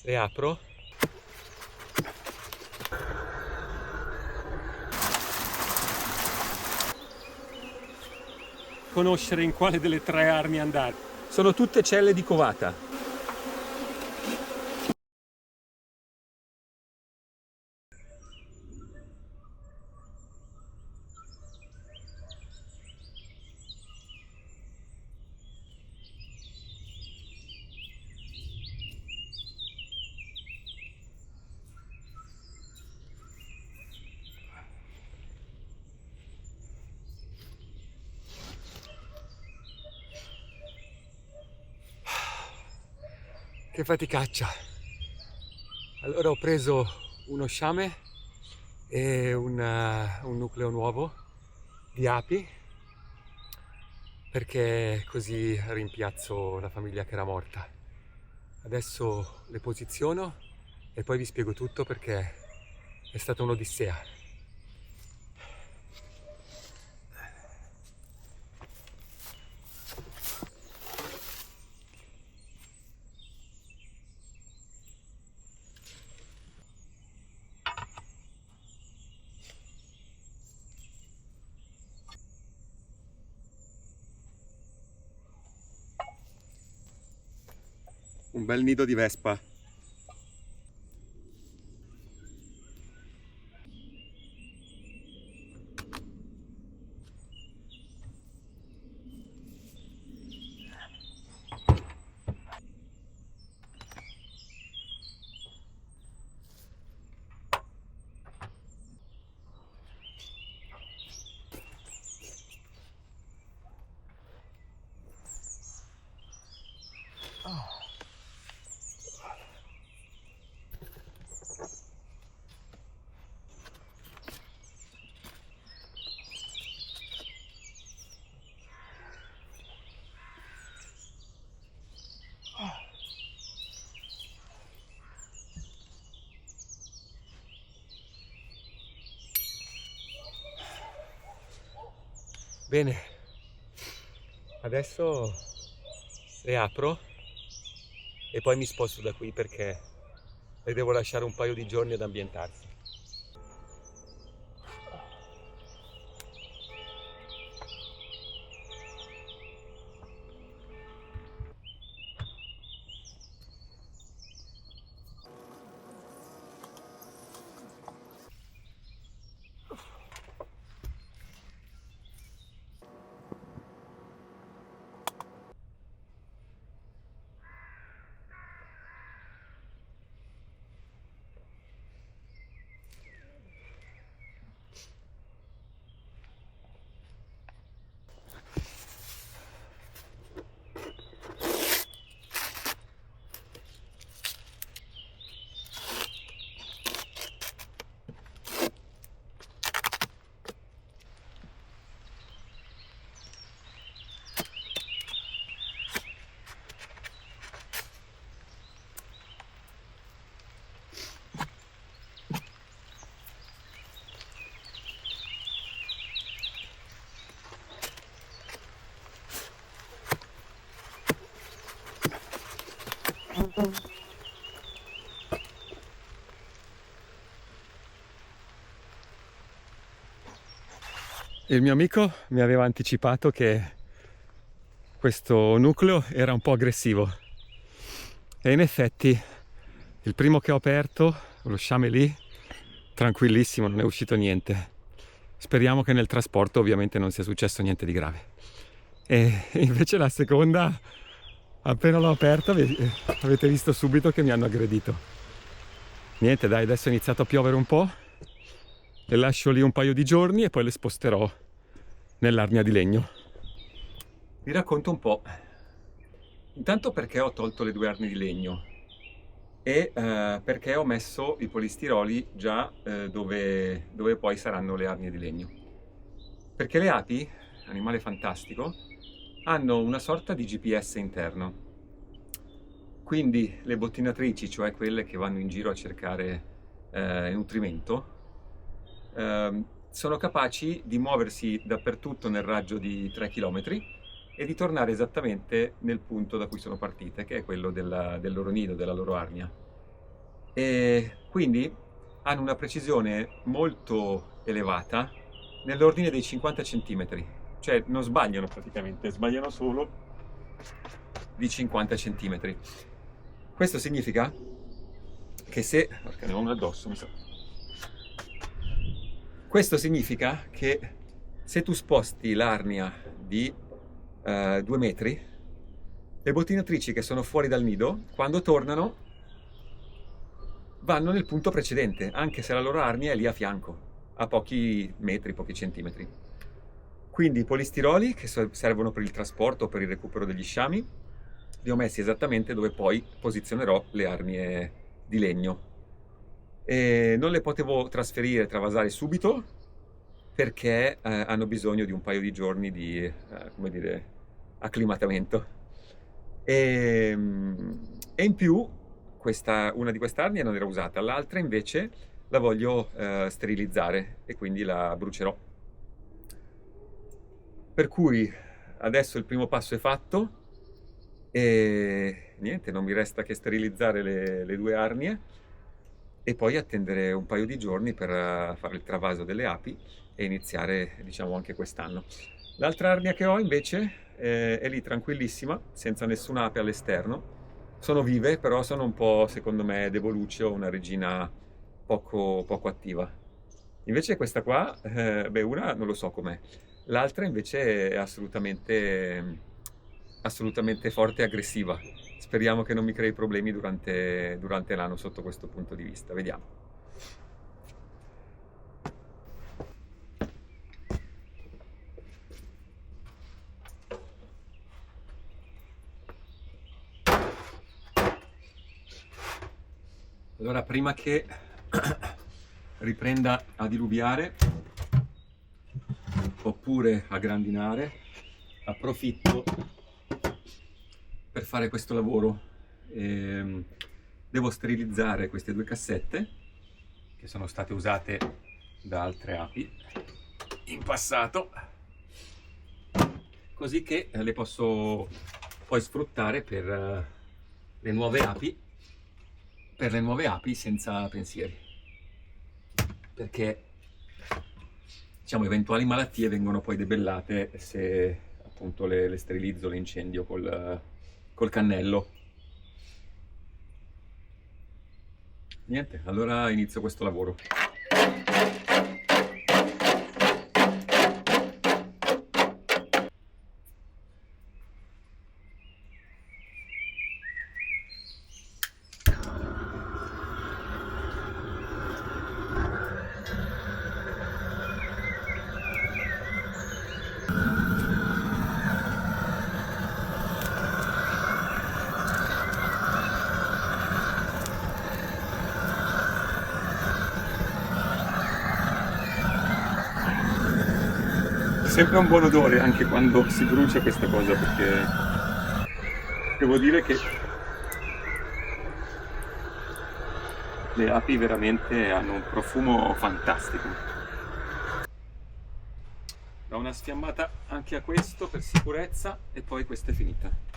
Le apro. Conoscere in quale delle tre armi andare. Sono tutte celle di covata. Che faticaccia. Allora ho preso uno sciame e un nucleo nuovo di api, perché così rimpiazzo la famiglia che era morta. Adesso le posiziono e poi vi spiego tutto, perché è stata un'odissea. Un bel nido di vespa. Bene, adesso le apro e poi mi sposto da qui, perché le devo lasciare un paio di giorni ad ambientarsi. Il mio amico mi aveva anticipato che questo nucleo era un po' aggressivo, e in effetti il primo che ho aperto, lo sciame lì, tranquillissimo, non è uscito niente. Speriamo che nel trasporto ovviamente non sia successo niente di grave. E invece la seconda, appena l'ho aperta, avete visto subito che mi hanno aggredito. Niente, dai, adesso è iniziato a piovere un po', le lascio lì un paio di giorni e poi le sposterò nell'arnia di legno. Vi racconto un po'. Intanto perché ho tolto le due arnie di legno e perché ho messo i polistiroli già dove poi saranno le arnie di legno. Perché le api, animale fantastico, hanno una sorta di GPS interno. Quindi le bottinatrici, cioè quelle che vanno in giro a cercare nutrimento, sono capaci di muoversi dappertutto nel raggio di 3 km e di tornare esattamente nel punto da cui sono partite, che è quello del loro nido, della loro arnia. e quindi hanno una precisione molto elevata nell'ordine dei 50 cm, cioè non sbagliano praticamente, sbagliano solo di 50 cm. Questo significa che se... Porca, ne ho uno addosso, mi sa. Questo significa che se tu sposti l'arnia di 2 metri, le bottinatrici che sono fuori dal nido, quando tornano, vanno nel punto precedente, anche se la loro arnia è lì a fianco, a pochi metri, pochi centimetri. Quindi i polistiroli, che servono per il trasporto, per il recupero degli sciami, li ho messi esattamente dove poi posizionerò le arnie di legno. E non le potevo trasferire, travasare subito, perché hanno bisogno di un paio di giorni di, come dire, acclimatamento. E in più, una di queste arnie non era usata, l'altra invece la voglio sterilizzare e quindi la brucerò. Per cui adesso il primo passo è fatto e niente, non mi resta che sterilizzare le 2 arnie e poi attendere un paio di giorni per fare il travaso delle api e iniziare, diciamo, anche quest'anno. L'altra arnia che ho invece è lì tranquillissima, senza nessuna ape all'esterno. Sono vive, però sono un po', secondo me, debolucce, o una regina poco attiva. Invece questa qua, una non lo so com'è, l'altra invece è assolutamente forte e aggressiva. Speriamo che non mi crei problemi durante l'anno sotto questo punto di vista. Vediamo. Allora, prima che riprenda a diluviare oppure a grandinare, approfitto per fare questo lavoro. Devo sterilizzare queste 2 cassette che sono state usate da altre api in passato, così che le posso poi sfruttare per le nuove api, senza pensieri, perché, diciamo, eventuali malattie vengono poi debellate se appunto le sterilizzo, le incendio col cannello. Niente, allora inizio questo lavoro. Sempre un buon odore anche quando si brucia questa cosa, perché devo dire che le api veramente hanno un profumo fantastico. Do una sfiammata anche a questo per sicurezza e poi questa è finita.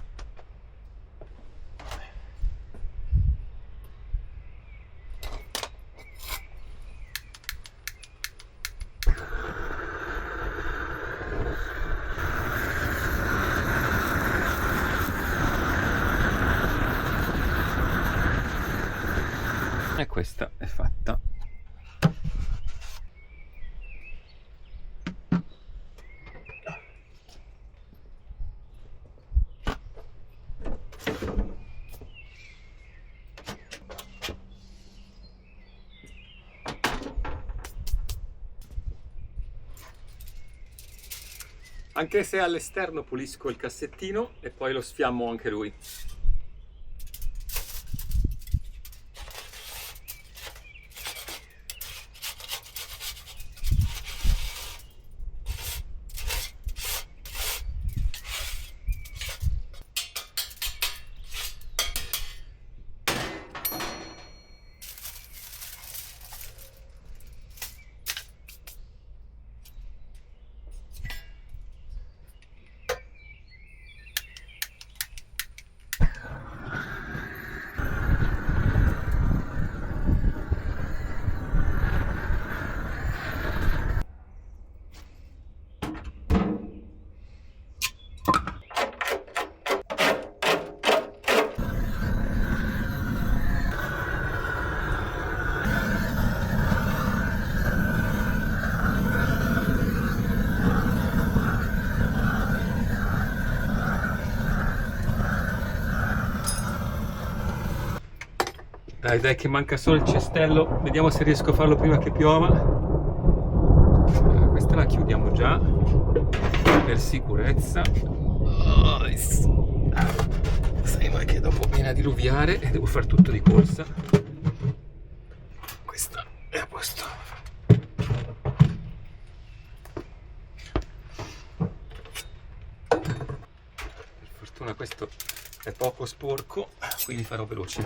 E questa è fatta. Anche se all'esterno pulisco il cassettino e poi lo sfiammo anche lui. Dai che manca solo il cestello, vediamo se riesco a farlo prima che piova. Questa la chiudiamo già per sicurezza. Sai mai che dopo viene a diluviare e devo fare tutto di corsa. Questa è a posto. Per fortuna questo è poco sporco, quindi farò veloce.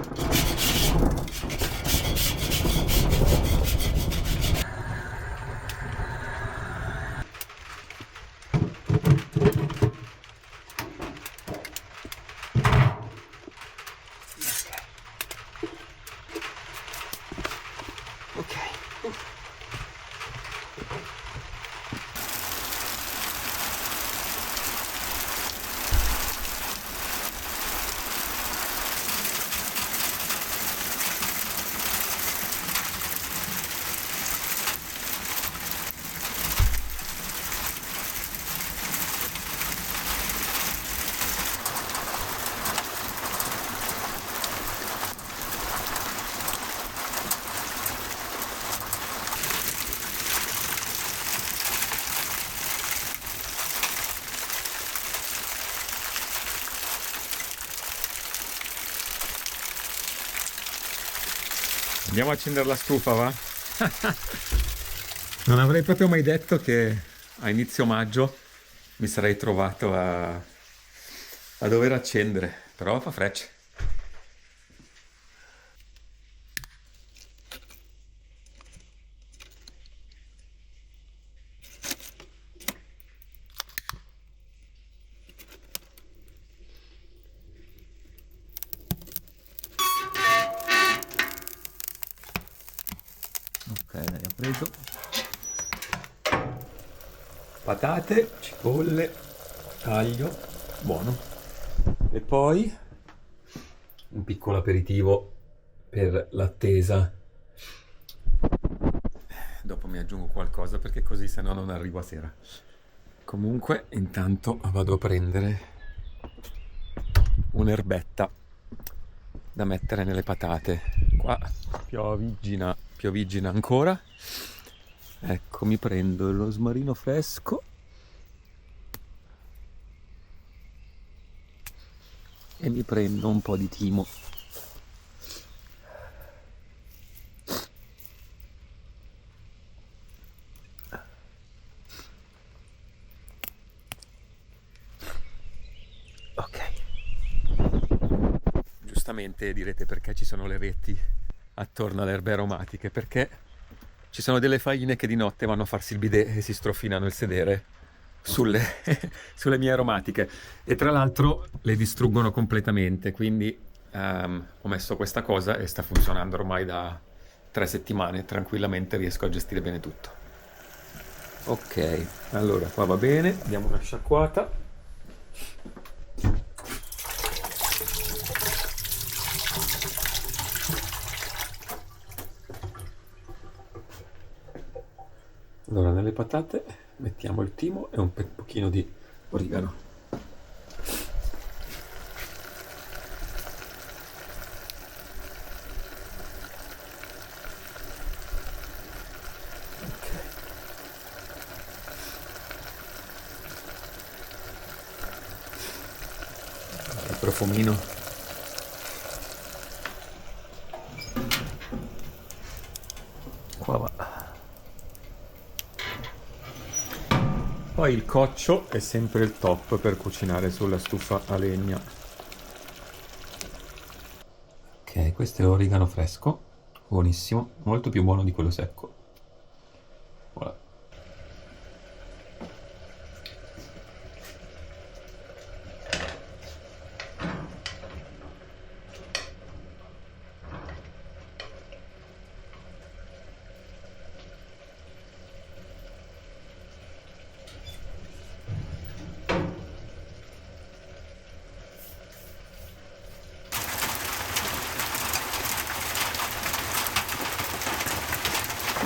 Ok. Andiamo a accendere la stufa, va? Non avrei proprio mai detto che a inizio maggio mi sarei trovato a dover accendere, però fa frecce. Ok, dai, ho preso patate, cipolle, taglio, buono. E poi un piccolo aperitivo per l'attesa. Dopo mi aggiungo qualcosa perché così se no non arrivo a sera. Comunque intanto vado a prendere un'erbetta da mettere nelle patate. Qua pioviggina ancora. Ecco, mi prendo il rosmarino fresco e mi prendo un po' di timo. Ok. Giustamente direte perché ci sono le reti attorno alle erbe aromatiche, perché ci sono delle faine che di notte vanno a farsi il bidet e si strofinano il sedere sulle mie aromatiche e tra l'altro le distruggono completamente, quindi ho messo questa cosa e sta funzionando ormai da 3 settimane, tranquillamente riesco a gestire bene tutto. Ok, allora qua va bene, diamo una sciacquata. Allora, nelle patate mettiamo il timo e un pochino di origano. Ok. Il profumino. Qua va. Poi il coccio è sempre il top per cucinare sulla stufa a legna. Ok, questo è origano fresco, buonissimo, molto più buono di quello secco. Voilà.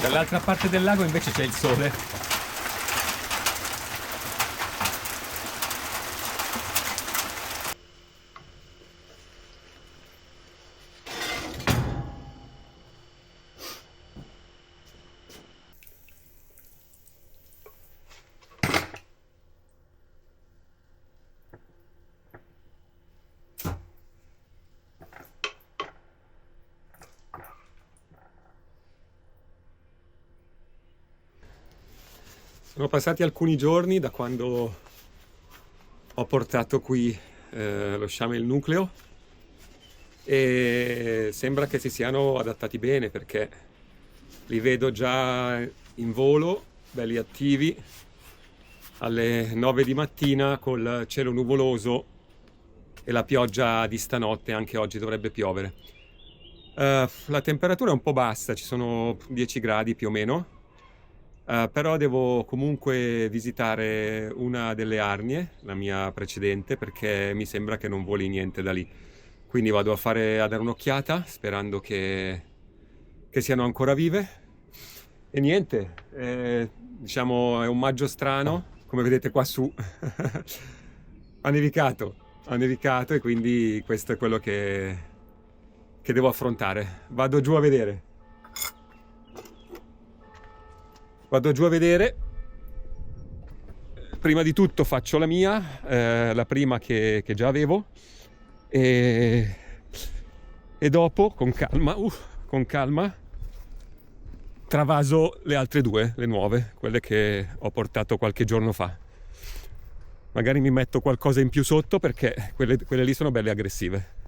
Dall'altra parte del lago invece c'è il sole. Sono passati alcuni giorni da quando ho portato qui lo sciame e il nucleo e sembra che si siano adattati bene perché li vedo già in volo, belli attivi, alle 9 di mattina col cielo nuvoloso e la pioggia di stanotte, anche oggi dovrebbe piovere. La temperatura è un po' bassa, ci sono 10 gradi più o meno. Però devo comunque visitare una delle arnie, la mia precedente, perché mi sembra che non voli niente da lì. Quindi vado a dare un'occhiata, sperando che siano ancora vive. E niente, diciamo è un maggio strano, come vedete qua su. Ha nevicato e quindi questo è quello che devo affrontare. Vado giù a vedere. Prima di tutto faccio la mia, la prima che già avevo, e dopo con calma travaso le altre due, le nuove, quelle che ho portato qualche giorno fa. Magari mi metto qualcosa in più sotto perché quelle lì sono belle aggressive.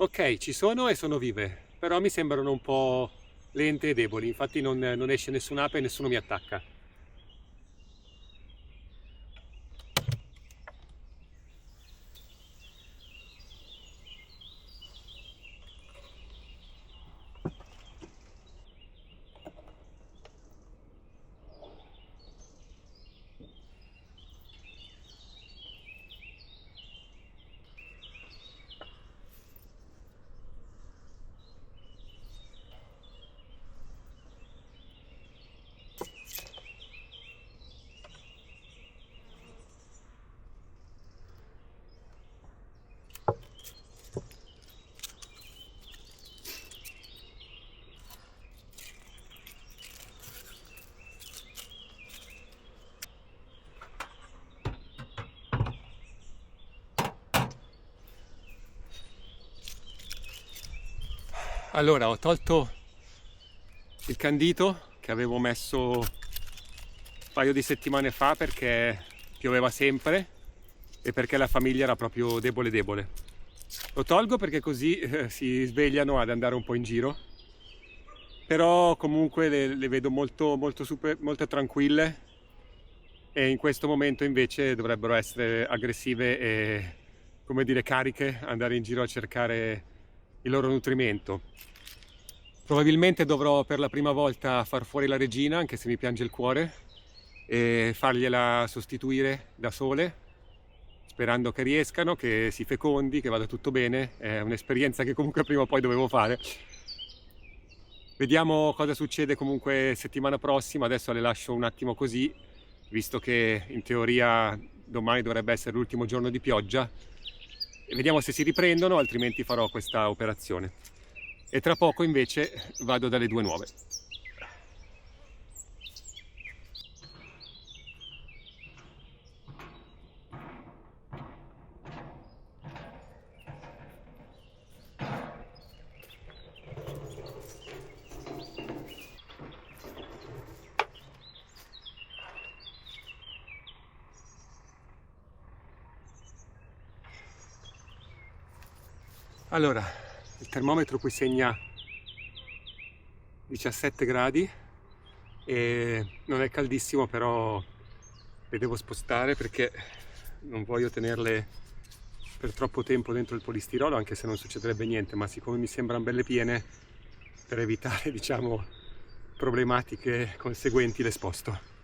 Ok, ci sono e sono vive, però mi sembrano un po' lente e deboli, infatti non esce nessun'ape e nessuno mi attacca. Allora, ho tolto il candito che avevo messo un paio di settimane fa perché pioveva sempre e perché la famiglia era proprio debole. Lo tolgo perché così si svegliano ad andare un po' in giro, però comunque le vedo molto tranquille e in questo momento invece dovrebbero essere aggressive e, come dire, cariche, andare in giro a cercare il loro nutrimento. Probabilmente dovrò per la prima volta far fuori la regina, anche se mi piange il cuore, e fargliela sostituire da sole, sperando che riescano, che si fecondi, che vada tutto bene. È un'esperienza che comunque prima o poi dovevo fare. Vediamo cosa succede comunque settimana prossima, adesso le lascio un attimo così, visto che in teoria domani dovrebbe essere l'ultimo giorno di pioggia, e vediamo se si riprendono, altrimenti farò questa operazione. E tra poco invece vado dalle due nuove. Allora, il termometro qui segna 17 gradi e non è caldissimo, però le devo spostare perché non voglio tenerle per troppo tempo dentro il polistirolo, anche se non succederebbe niente, ma siccome mi sembrano belle piene, per evitare, diciamo, problematiche conseguenti le sposto.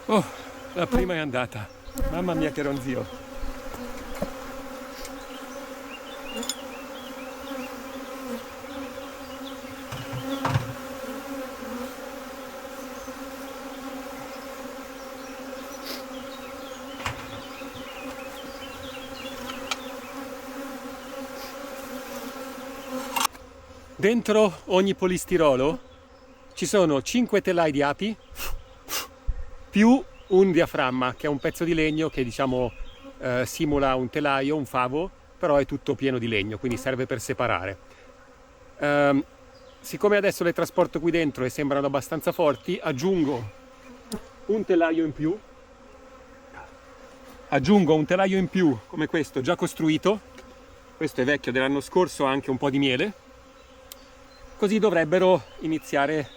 Oh, la prima è andata. Mamma mia che ronzio. Dentro ogni polistirolo ci sono 5 telai di api più un diaframma, che è un pezzo di legno che diciamo simula un telaio, un favo, però è tutto pieno di legno, quindi serve per separare. Siccome adesso le trasporto qui dentro e sembrano abbastanza forti, aggiungo un telaio in più. Aggiungo un telaio in più come questo, già costruito. Questo è vecchio dell'anno scorso, ha anche un po' di miele. Così dovrebbero iniziare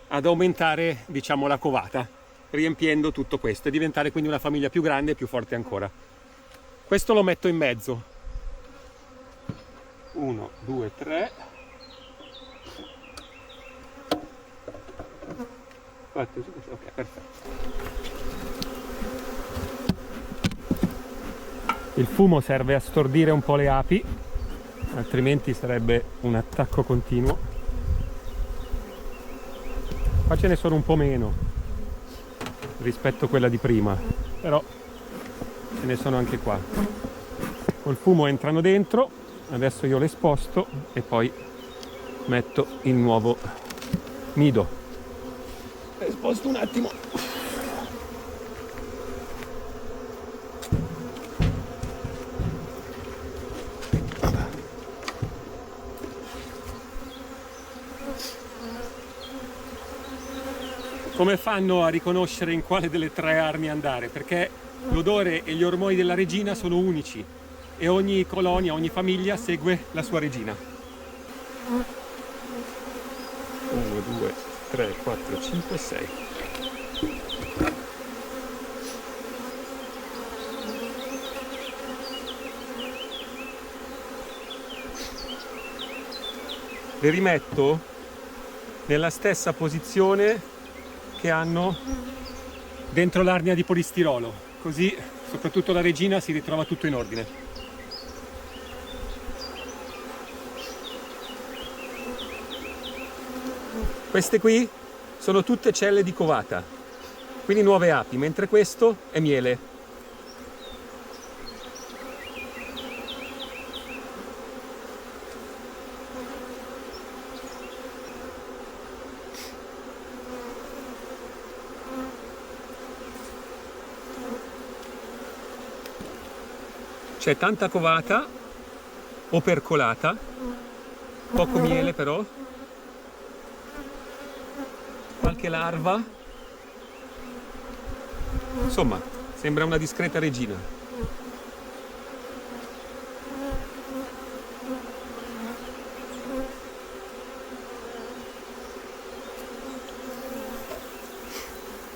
ad aumentare, diciamo, la covata, riempiendo tutto questo e diventare quindi una famiglia più grande e più forte ancora. Questo lo metto in mezzo. 1, 2, 3. 4, 5, ok, perfetto. Il fumo serve a stordire un po' le api, altrimenti sarebbe un attacco continuo. Qua ce ne sono un po' meno rispetto a quella di prima, però ce ne sono anche qua. Col fumo entrano dentro, adesso io le sposto e poi metto il nuovo nido. Le sposto un attimo. Come fanno a riconoscere in quale delle tre armi andare? Perché l'odore e gli ormoni della regina sono unici e ogni colonia, ogni famiglia segue la sua regina. 1, 2, 3, 4, 5, 6. Le rimetto nella stessa posizione che hanno dentro l'arnia di polistirolo, così soprattutto la regina si ritrova tutto in ordine. Queste qui sono tutte celle di covata, quindi nuove api, mentre questo è miele. C'è tanta covata, opercolata, poco miele però, qualche larva, insomma, sembra una discreta regina.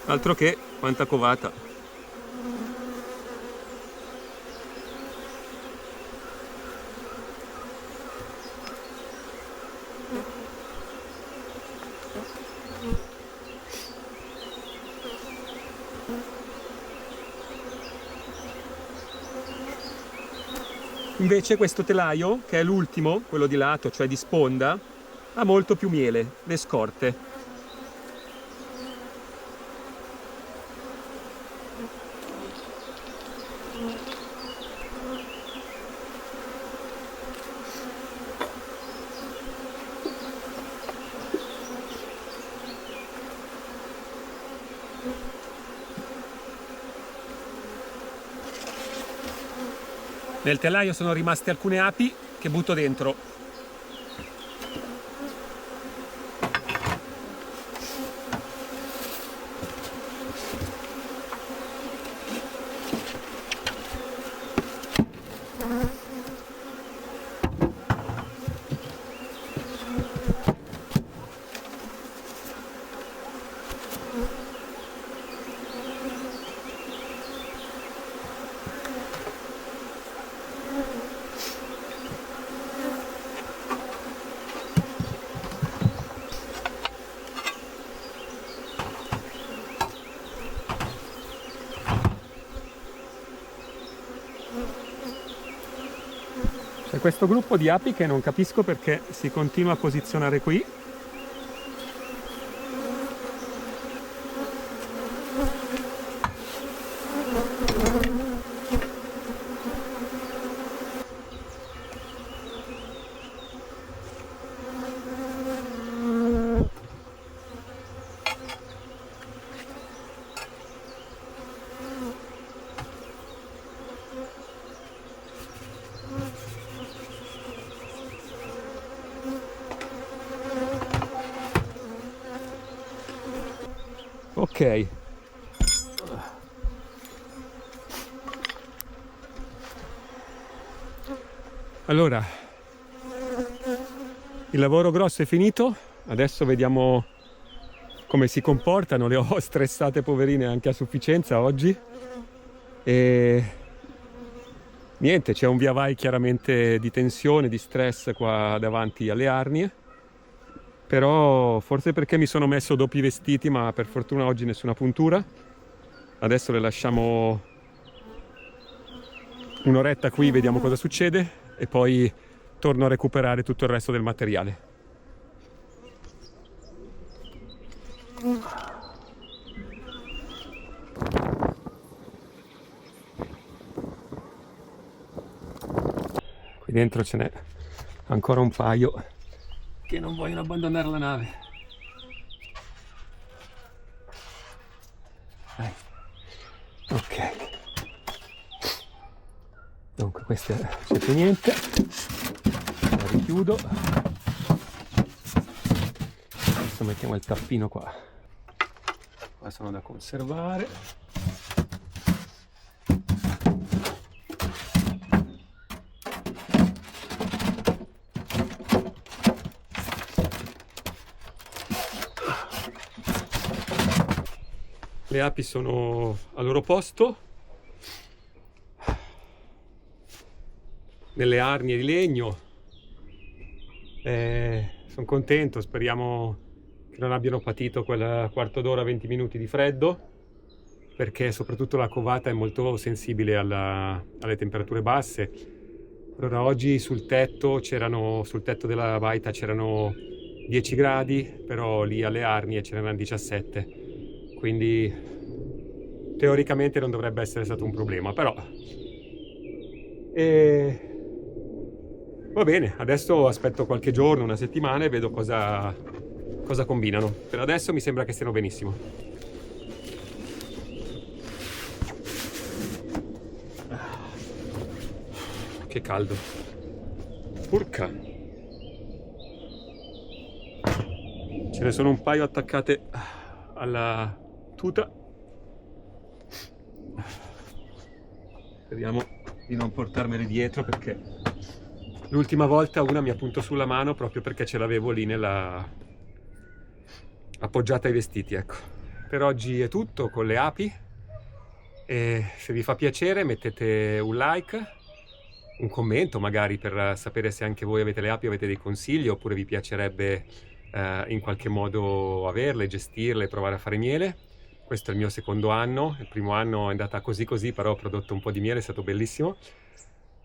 Altro che quanta covata. Invece questo telaio, che è l'ultimo, quello di lato, cioè di sponda, ha molto più miele, le scorte. Nel telaio sono rimaste alcune api che butto dentro. questo gruppo di api che non capisco perché si continua a posizionare qui. Ok, allora il lavoro grosso è finito, adesso vediamo come si comportano. Le ho stressate poverine anche a sufficienza oggi e niente, c'è un via vai chiaramente di tensione, di stress qua davanti alle arnie, però forse perché mi sono messo doppi vestiti, ma per fortuna oggi nessuna puntura. Adesso le lasciamo un'oretta qui, vediamo cosa succede e poi torno a recuperare tutto il resto del materiale. Qui dentro ce n'è ancora un paio che non vogliono abbandonare la nave. Ok, dunque questa c'è più niente, la richiudo, adesso mettiamo il tappino qua sono da conservare. Le api sono al loro posto, nelle arnie di legno. Sono contento, speriamo che non abbiano patito quel quarto d'ora, 20 minuti di freddo, perché soprattutto la covata è molto sensibile alle temperature basse. Allora oggi sul tetto della baita c'erano 10 gradi, però lì alle arnie c'erano 17. Quindi teoricamente non dovrebbe essere stato un problema, però va bene, adesso aspetto qualche giorno, una settimana e vedo cosa combinano. Per adesso mi sembra che stiano benissimo. Che caldo, urca, ce ne sono un paio attaccate alla tuta. Speriamo di non portarmele dietro, perché l'ultima volta una mi ha punto sulla mano proprio perché ce l'avevo lì appoggiata ai vestiti, ecco. Per oggi è tutto con le api e se vi fa piacere mettete un like, un commento magari per sapere se anche voi avete le api, avete dei consigli oppure vi piacerebbe in qualche modo averle, gestirle, provare a fare miele. Questo è il mio secondo anno, il primo anno è andata così così, però ho prodotto un po' di miele, è stato bellissimo.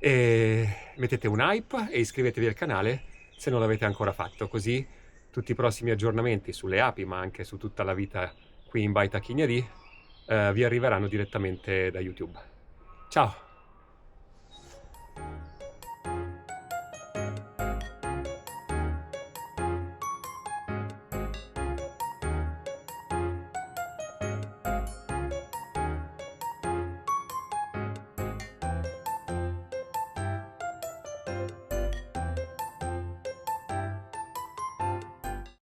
E mettete un hype e iscrivetevi al canale se non l'avete ancora fatto, così tutti i prossimi aggiornamenti sulle api, ma anche su tutta la vita qui in Baita Chignarì, vi arriveranno direttamente da YouTube. Ciao!